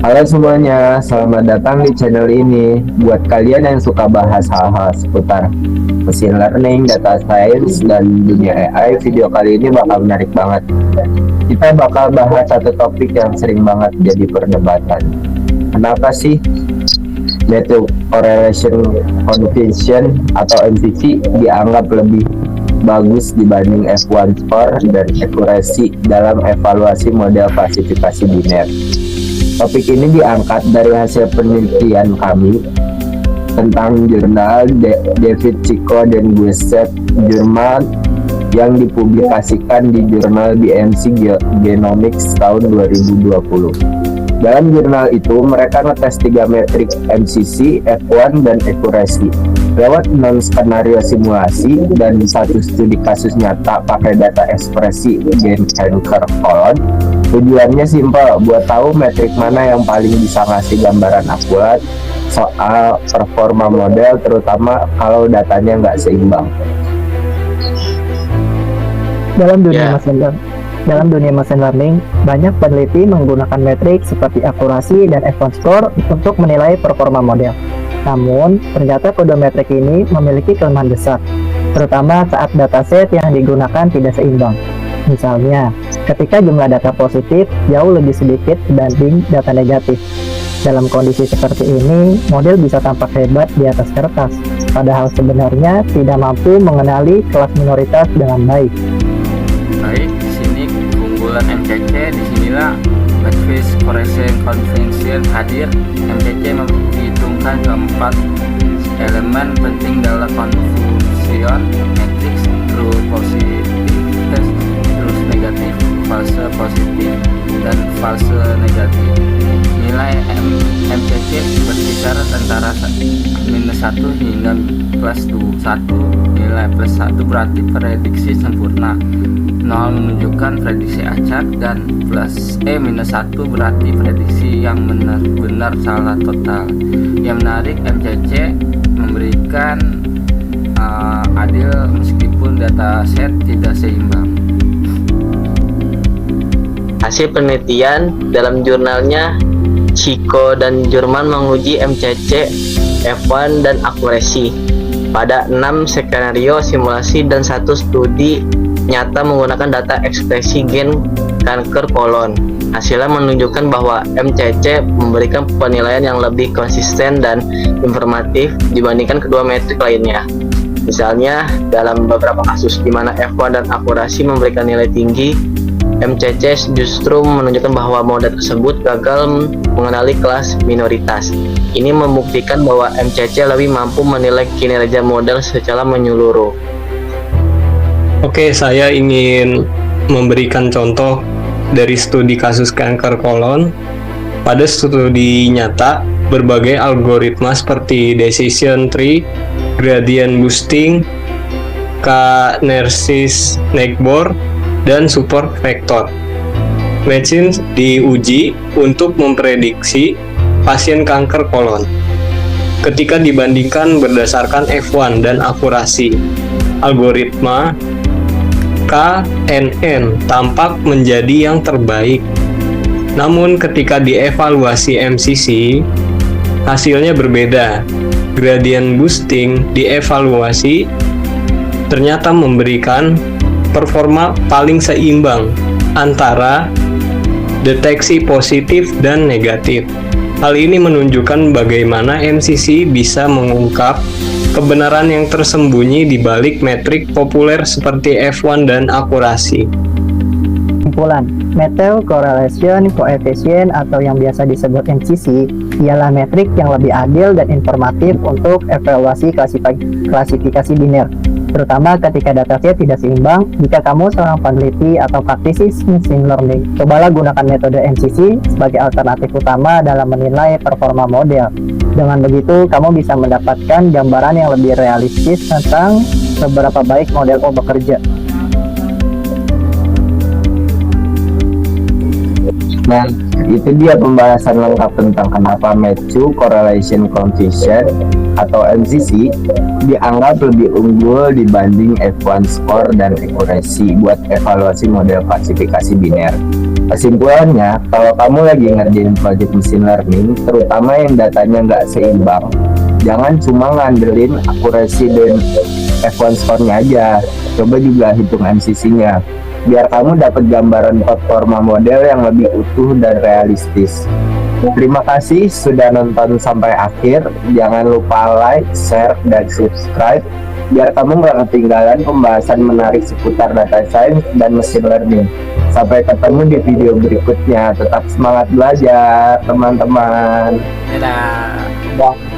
Halo semuanya, selamat datang di channel ini. Buat kalian yang suka bahas hal-hal seputar machine learning, data science, dan dunia AI, video kali ini bakal menarik banget. Kita bakal bahas satu topik yang sering banget jadi perdebatan. Kenapa sih Method Correlation Coefficient atau MCC dianggap lebih bagus dibanding F1 score dan akurasi dalam evaluasi model klasifikasi biner? Topik ini diangkat dari hasil penelitian kami tentang jurnal David Chico dan Gustav Jurman yang dipublikasikan di jurnal BMC Genomics tahun 2020. Dalam jurnal itu, mereka ngetes 3 metrik MCC, F1, dan akurasi lewat 6 skenario simulasi dan 1 studi kasus nyata pakai data ekspresi gen kanker kolon. Tujuannya simpel, buat tahu metrik mana yang paling bisa ngasih gambaran akurat soal performa model, terutama kalau datanya nggak seimbang. Dalam dunia machine learning, banyak peneliti menggunakan metrik seperti akurasi dan F1 score untuk menilai performa model. Namun, ternyata kedua metrik ini memiliki kelemahan besar, terutama saat dataset yang digunakan tidak seimbang. Misalnya, ketika jumlah data positif jauh lebih sedikit dibanding data negatif. Dalam kondisi seperti ini, model bisa tampak hebat di atas kertas, padahal sebenarnya tidak mampu mengenali kelas minoritas dengan baik. Baik, di sini keunggulan MCC, disinilah Matrix Correlation Coefficient hadir. MCC memperhitungkan keempat elemen penting dalam confusion matrix, true positif, terus negatif, false positif, dan false negatif. Nilai MCC berkisar antara -1 hingga +1. Nilai +1 berarti prediksi sempurna, 0 menunjukkan prediksi acak, dan -1 berarti prediksi yang benar salah total. Yang menarik, MCC memberikan adil meskipun dataset tidak seimbang. Hasil penelitian dalam jurnalnya Chico dan Jurman menguji MCC, F1, dan akurasi pada 6 skenario simulasi dan 1 studi nyata menggunakan data ekspresi gen kanker kolon. Hasilnya menunjukkan bahwa MCC memberikan penilaian yang lebih konsisten dan informatif dibandingkan kedua metrik lainnya. Misalnya, dalam beberapa kasus di mana F1 dan akurasi memberikan nilai tinggi, MCC justru menunjukkan bahwa model tersebut gagal mengenali kelas minoritas. Ini membuktikan bahwa MCC lebih mampu menilai kinerja model secara menyeluruh. Oke, saya ingin memberikan contoh dari studi kasus kanker kolon. Pada studi nyata, berbagai algoritma seperti decision tree, gradient boosting, K-Nersis Neighbor, dan support vector machine diuji untuk memprediksi pasien kanker kolon. Ketika dibandingkan berdasarkan F1 dan akurasi, algoritma KNN tampak menjadi yang terbaik. Namun ketika dievaluasi MCC, hasilnya berbeda. Gradient boosting dievaluasi ternyata memberikan performa paling seimbang antara deteksi positif dan negatif. Hal ini menunjukkan bagaimana MCC bisa mengungkap kebenaran yang tersembunyi di balik metrik populer seperti F1 dan akurasi. Kesimpulan, Method Correlation Coefficient atau yang biasa disebut MCC ialah metrik yang lebih adil dan informatif untuk evaluasi klasifikasi biner, terutama ketika dataset tidak seimbang. Jika kamu seorang peneliti atau praktisi machine learning, cobalah gunakan metode MCC sebagai alternatif utama dalam menilai performa model. Dengan begitu, kamu bisa mendapatkan gambaran yang lebih realistis tentang seberapa baik model O bekerja. Nah, itu dia pembahasan lengkap tentang kenapa Matthew Correlation Coefficient atau MCC dianggap lebih unggul dibanding F1 score dan accuracy buat evaluasi model klasifikasi biner. Kesimpulannya, kalau kamu lagi ngerjain project machine learning, terutama yang datanya nggak seimbang, jangan cuma ngandelin akurasi dan F1 score-nya aja, coba juga hitung MCC-nya, biar kamu dapat gambaran performa model yang lebih utuh dan realistis. Terima kasih sudah nonton sampai akhir, jangan lupa like, share, dan subscribe, biar kamu nggak ketinggalan pembahasan menarik seputar data science dan machine learning. Sampai ketemu di video berikutnya, tetap semangat belajar teman-teman. Dadah.